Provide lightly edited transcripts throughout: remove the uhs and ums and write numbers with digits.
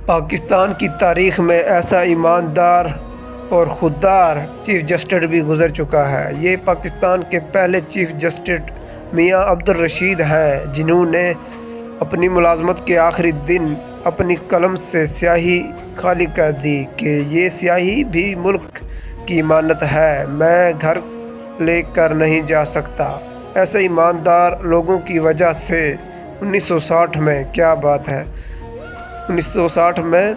پاکستان کی تاریخ میں ایسا ایماندار اور خوددار چیف جسٹس بھی گزر چکا ہے۔ یہ پاکستان کے پہلے چیف جسٹس میاں عبدالرشید ہیں، جنہوں نے اپنی ملازمت کے آخری دن اپنی قلم سے سیاہی خالی کر دی کہ یہ سیاہی بھی ملک کی امانت ہے، میں گھر لے کر نہیں جا سکتا۔ ایسے ایماندار لوگوں کی وجہ سے 1960 میں کیا بات ہے 1960 میں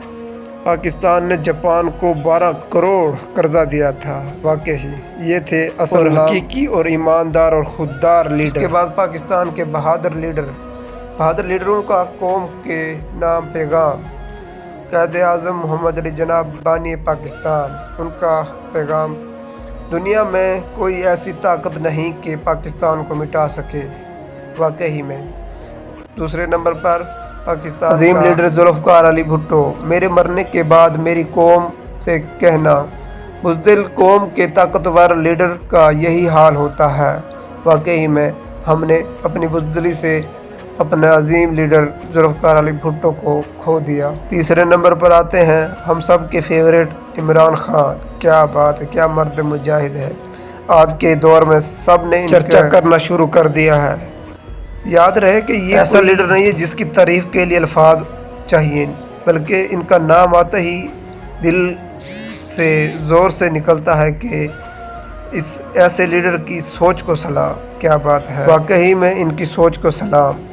پاکستان نے جاپان کو 12 کروڑ قرضہ دیا تھا۔ واقعی یہ تھے اصل حقیقی اور ایماندار اور خوددار لیڈر۔ اس کے بعد پاکستان کے بہادر لیڈروں کا قوم کے نام پیغام۔ قائد اعظم محمد علی جناح بانی پاکستان، ان کا پیغام: دنیا میں کوئی ایسی طاقت نہیں کہ پاکستان کو مٹا سکے۔ واقعی میں۔ دوسرے نمبر پر پاکستان عظیم لیڈر ذوالفقار علی بھٹو: میرے مرنے کے بعد میری قوم سے کہنا، بزدل قوم کے طاقتور لیڈر کا یہی حال ہوتا ہے۔ واقعی میں ہم نے اپنی بزدلی سے اپنے عظیم لیڈر ذوالفقار علی بھٹو کو کھو دیا۔ تیسرے نمبر پر آتے ہیں ہم سب کے فیورٹ عمران خان۔ کیا بات ہے، کیا مرد مجاہد ہے۔ آج کے دور میں سب نے چرچا کرنا شروع کر دیا ہے۔ یاد رہے کہ یہ ایسا لیڈر نہیں ہے جس کی تعریف کے لیے الفاظ چاہیے، بلکہ ان کا نام آتے ہی دل سے زور سے نکلتا ہے کہ اس ایسے لیڈر کی سوچ کو سلام۔ کیا بات ہے، واقعی میں ان کی سوچ کو سلام۔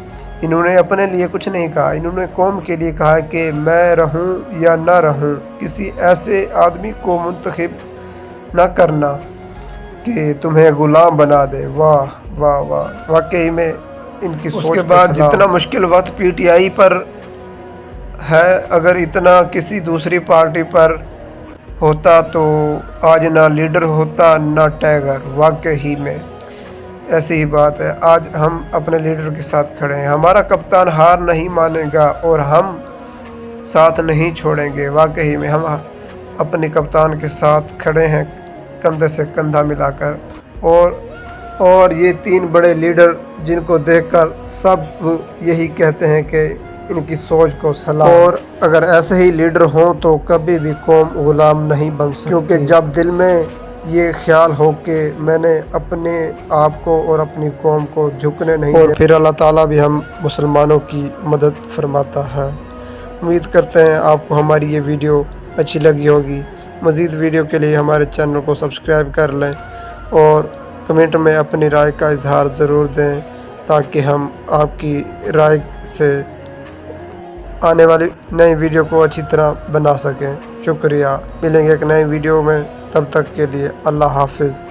انہوں نے اپنے لیے کچھ نہیں کہا، انہوں نے قوم کے لیے کہا کہ میں رہوں یا نہ رہوں، کسی ایسے آدمی کو منتخب نہ کرنا کہ تمہیں غلام بنا دے۔ واہ واہ واہ، واقعی میں ان کی سوچ کو سلام۔ اس کے بعد جتنا مشکل وقت پی ٹی آئی پر ہے، اگر اتنا کسی دوسری پارٹی پر ہوتا تو آج نہ لیڈر ہوتا نہ ٹائگر۔ واقعی میں ایسی ہی بات ہے۔ آج ہم اپنے لیڈر کے ساتھ کھڑے ہیں، ہمارا کپتان ہار نہیں مانے گا اور ہم ساتھ نہیں چھوڑیں گے۔ واقعی میں ہم اپنے کپتان کے ساتھ کھڑے ہیں، کندھے سے کندھا ملا کر۔ اور یہ تین بڑے لیڈر جن کو دیکھ کر سب یہی کہتے ہیں کہ ان کی سوچ کو سلام۔ اور اگر ایسے ہی لیڈر ہوں تو کبھی بھی قوم غلام نہیں بن سکتی، کیونکہ جب دل میں یہ خیال ہو کہ میں نے اپنے آپ کو اور اپنی قوم کو جھکنے نہیں دیا، پھر اللہ تعالیٰ بھی ہم مسلمانوں کی مدد فرماتا ہے۔ امید کرتے ہیں آپ کو ہماری یہ ویڈیو اچھی لگی ہوگی۔ مزید ویڈیو کے لیے ہمارے چینل کو سبسکرائب کر لیں اور کمنٹ میں اپنی رائے کا اظہار ضرور دیں تاکہ ہم آپ کی رائے سے آنے والی نئی ویڈیو کو اچھی طرح بنا سکیں۔ شکریہ، ملیں گے ایک نئی ویڈیو میں، تب تک کے لیے اللہ حافظ۔